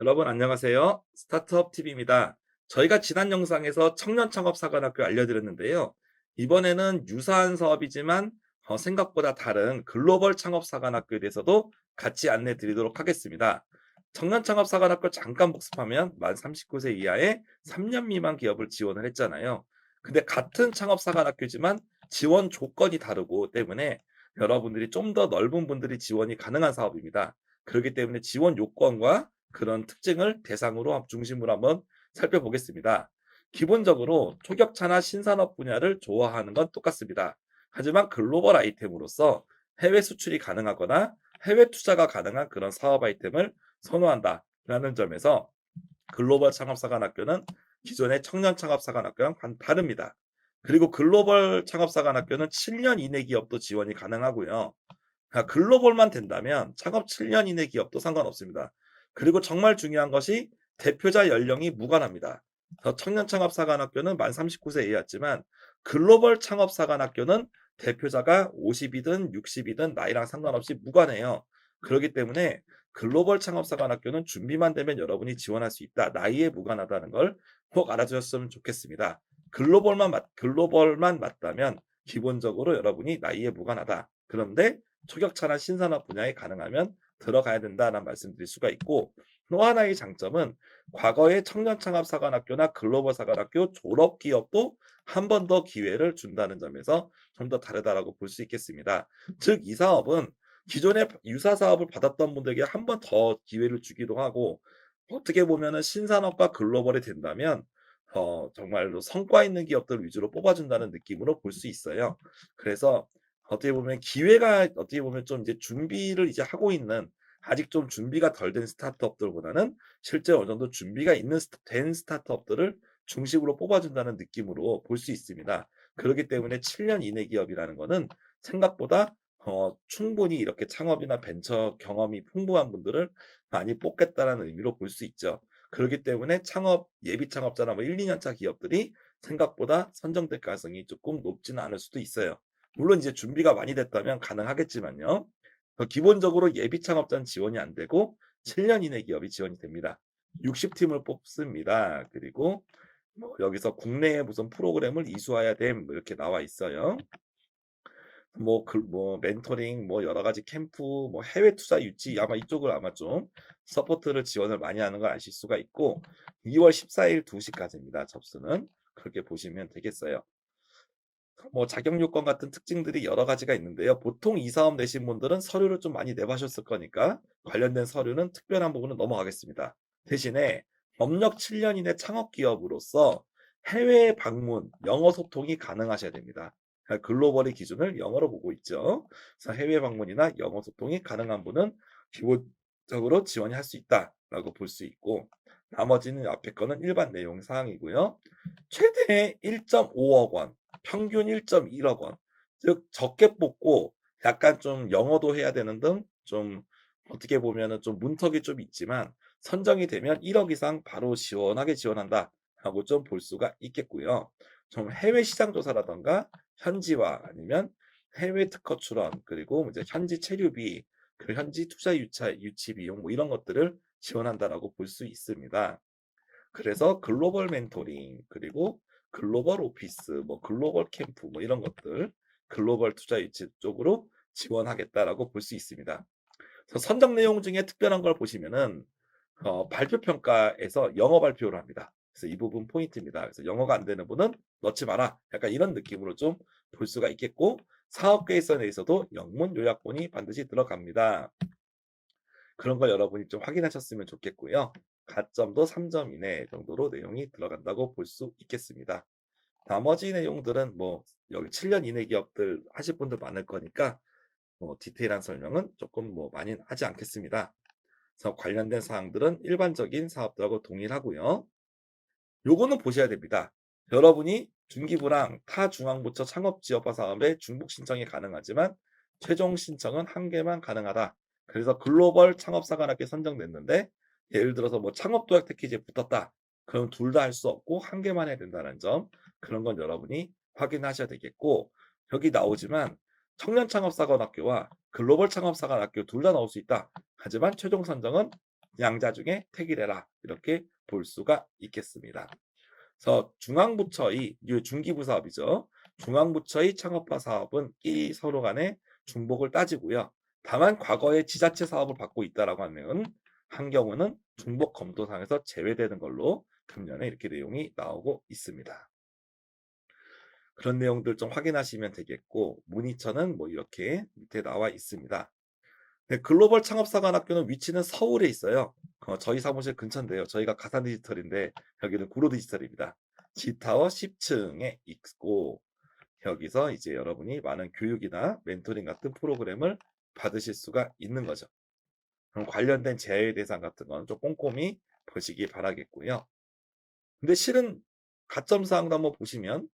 여러분 안녕하세요. 스타트업 TV입니다. 저희가 지난 영상에서 청년 창업 사관학교 알려드렸는데요. 이번에는 유사한 사업이지만 생각보다 다른 글로벌 창업 사관학교에 대해서도 같이 안내 드리도록 하겠습니다. 청년 창업 사관학교 잠깐 복습하면 만 39세 이하의 3년 미만 기업을 지원을 했잖아요. 근데 같은 창업 사관학교지만 지원 조건이 다르고 때문에 여러분들이 좀 더 넓은 분들이 지원이 가능한 사업입니다. 그렇기 때문에 지원 요건과 그런 특징을 대상으로 중심으로 한번 살펴보겠습니다. 기본적으로 초격차나 신산업 분야를 좋아하는 건 똑같습니다. 하지만 글로벌 아이템으로서 해외 수출이 가능하거나 해외 투자가 가능한 그런 사업 아이템을 선호한다라는 점에서 글로벌 창업사관학교는 기존의 청년 창업사관학교랑 다릅니다. 그리고 글로벌 창업사관학교는 7년 이내 기업도 지원이 가능하고요. 글로벌만 된다면 창업 7년 이내 기업도 상관없습니다. 그리고 정말 중요한 것이 대표자 연령이 무관합니다. 청년 창업사관학교는 만 39세 이하였지만 글로벌 창업사관학교는 대표자가 50이든 60이든 나이랑 상관없이 무관해요. 그렇기 때문에 글로벌 창업사관학교는 준비만 되면 여러분이 지원할 수 있다. 나이에 무관하다는 걸 꼭 알아주셨으면 좋겠습니다. 글로벌만 맞다면 기본적으로 여러분이 나이에 무관하다. 그런데 초격차나 신산업 분야에 가능하면 들어가야 된다는 말씀드릴 수가 있고, 또 하나의 장점은 과거의 청년창업사관학교나 글로벌사관학교 졸업 기업도 한 번 더 기회를 준다는 점에서 좀 더 다르다라고 볼 수 있겠습니다. 즉, 이 사업은 기존의 유사 사업을 받았던 분들에게 한 번 더 기회를 주기도 하고, 어떻게 보면은 신산업과 글로벌이 된다면 정말로 성과 있는 기업들 위주로 뽑아준다는 느낌으로 볼 수 있어요. 그래서 어떻게 보면 기회가 어떻게 보면 좀 이제 준비를 이제 하고 있는, 아직 좀 준비가 덜 된 스타트업들보다는 실제 어느 정도 준비가 있는 된 스타트업들을 중심으로 뽑아준다는 느낌으로 볼 수 있습니다. 그렇기 때문에 7년 이내 기업이라는 거는 생각보다 충분히 이렇게 창업이나 벤처 경험이 풍부한 분들을 많이 뽑겠다라는 의미로 볼 수 있죠. 그렇기 때문에 예비 창업자나 뭐 1-2년 차 기업들이 생각보다 선정될 가능성이 조금 높지는 않을 수도 있어요. 물론 이제 준비가 많이 됐다면 가능하겠지만요. 기본적으로 예비 창업자는 지원이 안 되고 7년 이내 기업이 지원이 됩니다. 60팀을 뽑습니다. 그리고 뭐 여기서 국내에 무슨 프로그램을 이수해야 됨 뭐 이렇게 나와 있어요. 뭐 멘토링 뭐 여러 가지 캠프 뭐 해외 투자 유치 아마 이쪽을 아마 좀 서포트를 지원을 많이 하는 걸 아실 수가 있고, 2월 14일 2 시까지입니다. 접수는. 그렇게 보시면 되겠어요. 뭐 자격 요건 같은 특징들이 여러 가지가 있는데요. 보통 이 사업 내신 분들은 서류를 좀 많이 내보셨을 거니까 관련된 서류는 특별한 부분은 넘어가겠습니다. 대신에 법력 7년 이내 창업 기업으로서 해외 방문, 영어 소통이 가능하셔야 됩니다. 글로벌의 기준을 영어로 보고 있죠. 그래서 해외 방문이나 영어 소통이 가능한 분은 기본적으로 지원이 할 수 있다라고 볼 수 있고, 나머지는 앞에 거는 일반 내용 사항이고요. 최대 1.5억 원, 평균 1.1억 원. 즉 적게 뽑고 약간 좀 영어도 해야 되는 등 좀 어떻게 보면은 좀 문턱이 좀 있지만 선정이 되면 1억 이상 바로 시원하게 지원한다라고 좀 볼 수가 있겠고요. 좀 해외 시장 조사라든가 현지화 아니면 해외 특허 출원, 그리고 이제 현지 체류비, 그리고 현지 투자 유치 비용 뭐 이런 것들을 지원한다라고 볼 수 있습니다. 그래서 글로벌 멘토링, 그리고 글로벌 오피스, 뭐 글로벌 캠프 뭐 이런 것들, 글로벌 투자 유치 쪽으로 지원하겠다라고 볼 수 있습니다. 그래서 선정 내용 중에 특별한 걸 보시면은 발표 평가에서 영어 발표를 합니다. 그래서 이 부분 포인트입니다. 그래서 영어가 안 되는 분은 넣지 마라. 약간 이런 느낌으로 좀 볼 수가 있겠고, 사업 계획서 내에서도 영문 요약본이 반드시 들어갑니다. 그런 걸 여러분이 좀 확인하셨으면 좋겠고요. 가점도 3점 이내 정도로 내용이 들어간다고 볼 수 있겠습니다. 나머지 내용들은 뭐 여기 7년 이내 기업들 하실 분들 많을 거니까 뭐 디테일한 설명은 조금 뭐 많이 하지 않겠습니다. 그래서 관련된 사항들은 일반적인 사업들하고 동일하고요. 요거는 보셔야 됩니다. 여러분이 중기부랑 타 중앙부처 창업지역화 사업에 중복 신청이 가능하지만 최종 신청은 한 개만 가능하다. 그래서 글로벌 창업사관학교 선정됐는데 예를 들어서 뭐 창업도약 패키지에 붙었다. 그럼 둘 다 할 수 없고 한 개만 해야 된다는 점, 그런 건 여러분이 확인하셔야 되겠고, 여기 나오지만 청년 창업사관학교와 글로벌 창업사관학교 둘 다 나올 수 있다. 하지만 최종 선정은 양자 중에 택이래라 이렇게 볼 수가 있겠습니다. 그래서 중앙부처의 중기부 사업이죠. 중앙부처의 창업화 사업은 이 서로 간에 중복을 따지고요. 다만 과거에 지자체 사업을 받고 있다라고 하면 한 경우는 중복 검토상에서 제외되는 걸로 금년에 이렇게 내용이 나오고 있습니다. 그런 내용들 좀 확인하시면 되겠고 문의처는 뭐 이렇게 밑에 나와 있습니다. 네, 글로벌 창업사관학교는 위치는 서울에 있어요. 저희 사무실 근처인데요. 저희가 가산 디지털인데 여기는 구로 디지털입니다. G타워 10층에 있고 여기서 이제 여러분이 많은 교육이나 멘토링 같은 프로그램을 받으실 수가 있는 거죠. 그럼 관련된 제외 대상 같은 건 좀 꼼꼼히 보시기 바라겠고요. 근데 실은 가점 사항도 한번 보시면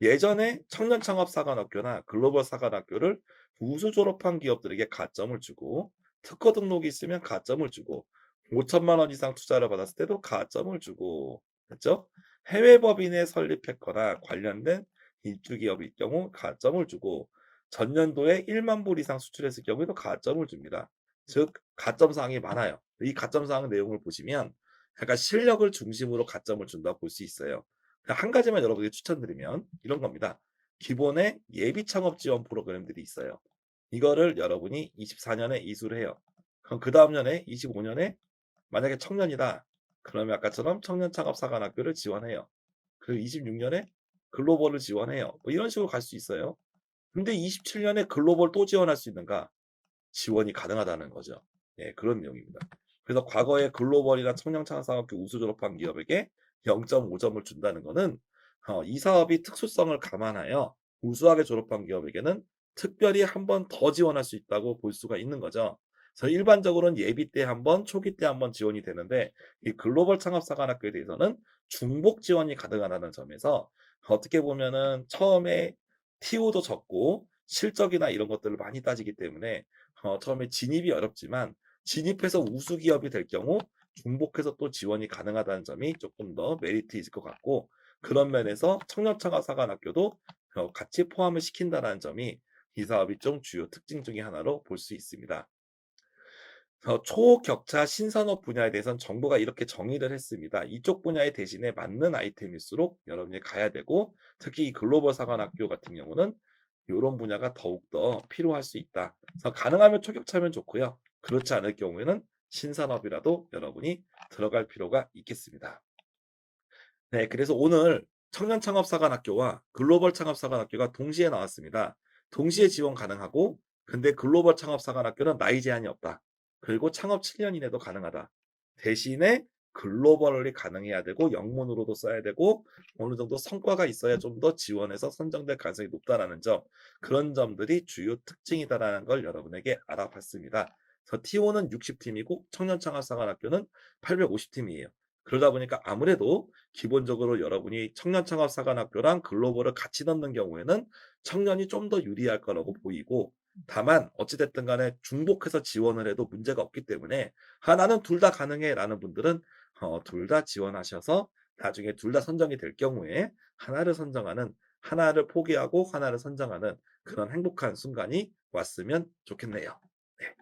예전에 청년창업사관학교나 글로벌 사관학교를 우수 졸업한 기업들에게 가점을 주고 특허 등록이 있으면 가점을 주고 5천만 원 이상 투자를 받았을 때도 가점을 주고 그렇죠? 해외 법인에 설립했거나 관련된 입주 기업일 경우 가점을 주고 전년도에 1만 불 이상 수출했을 경우에도 가점을 줍니다. 즉 가점 사항이 많아요. 이 가점 사항 내용을 보시면 약간 실력을 중심으로 가점을 준다고 볼 수 있어요. 한 가지만 여러분에게 추천드리면 이런 겁니다. 기본의 예비 창업 지원 프로그램들이 있어요. 이거를 여러분이 24년에 이수를 해요. 그럼 그다음 년에 25년에 만약에 청년이다. 그러면 아까처럼 청년 창업 사관학교를 지원해요. 그리고 26년에 글로벌을 지원해요. 뭐 이런 식으로 갈 수 있어요. 근데 27년에 글로벌 또 지원할 수 있는가? 지원이 가능하다는 거죠. 예, 그런 내용입니다. 그래서 과거에 글로벌이나 청년창업사업교 우수 졸업한 기업에게 0.5점을 준다는 것은 이 사업이 특수성을 감안하여 우수하게 졸업한 기업에게는 특별히 한 번 더 지원할 수 있다고 볼 수가 있는 거죠. 그래서 일반적으로는 예비 때 한 번, 초기 때 한 번 지원이 되는데 이 글로벌 창업사관학교에 대해서는 중복 지원이 가능하다는 점에서 어떻게 보면은 처음에 TO도 적고 실적이나 이런 것들을 많이 따지기 때문에 처음에 진입이 어렵지만 진입해서 우수 기업이 될 경우 중복해서 또 지원이 가능하다는 점이 조금 더 메리트 있을 것 같고 그런 면에서 청년창업사관학교도 같이 포함을 시킨다는 점이 이 사업이 좀 주요 특징 중에 하나로 볼 수 있습니다. 초격차 신산업 분야에 대해서는 정부가 이렇게 정의를 했습니다. 이쪽 분야에 대신에 맞는 아이템일수록 여러분이 가야 되고 특히 이 글로벌 사관학교 같은 경우는 요런 분야가 더욱더 필요할 수 있다. 그래서 가능하면 초격차면 좋고요. 그렇지 않을 경우에는 신산업이라도 여러분이 들어갈 필요가 있겠습니다. 네, 그래서 오늘 청년창업사관학교와 글로벌 창업사관학교가 동시에 나왔습니다. 동시에 지원 가능하고 근데 글로벌 창업사관학교는 나이 제한이 없다. 그리고 창업 7년 이내도 가능하다. 대신에 글로벌이 가능해야 되고 영문으로도 써야 되고 어느 정도 성과가 있어야 좀 더 지원해서 선정될 가능성이 높다라는 점 그런 점들이 주요 특징이다라는 걸 여러분에게 알아봤습니다. 그래서 T5는 60팀이고 청년창업사관학교는 850팀이에요. 그러다 보니까 아무래도 기본적으로 여러분이 청년창업사관학교랑 글로벌을 같이 넣는 경우에는 청년이 좀 더 유리할 거라고 보이고 다만 어찌 됐든 간에 중복해서 지원을 해도 문제가 없기 때문에 나는 둘 다 가능해."라는 분들은 둘 다 지원하셔서 나중에 둘 다 선정이 될 경우에 하나를 선정하는 하나를 포기하고 하나를 선정하는 그런 행복한 순간이 왔으면 좋겠네요. 네.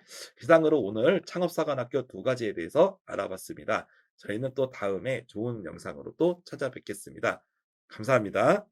이상으로 오늘 창업사관학교 두 가지에 대해서 알아봤습니다. 저희는 또 다음에 좋은 영상으로 또 찾아뵙겠습니다. 감사합니다.